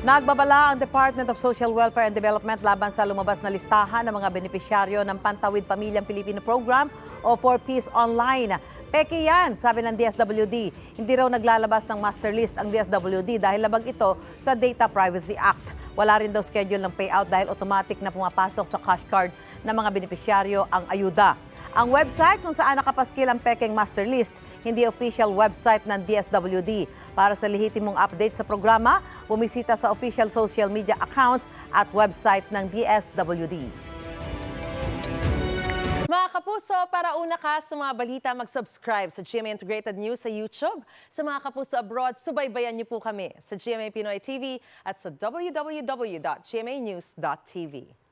Nagbabala ang Department of Social Welfare and Development laban sa lumabas na listahan ng mga benepisyaryo ng Pantawid Pamilyang Pilipino Program o 4Ps Online. Peke yan, sabi ng DSWD. Hindi raw naglalabas ng master list ang DSWD dahil labag ito sa Data Privacy Act. Wala rin daw schedule ng payout dahil automatic na pumapasok sa cash card ng mga benepisyaryo ang ayuda. Ang website kung saan nakapaskil ang pekeng master list, hindi official website ng DSWD. Para sa lehitimong update sa programa, bumisita sa official social media accounts at website ng DSWD. Mga kapuso, para una ka sa mga balita, mag-subscribe sa GMA Integrated News sa YouTube. Sa mga kapuso abroad, subaybayan niyo po kami sa GMA Pinoy TV at sa www.gmanews.tv.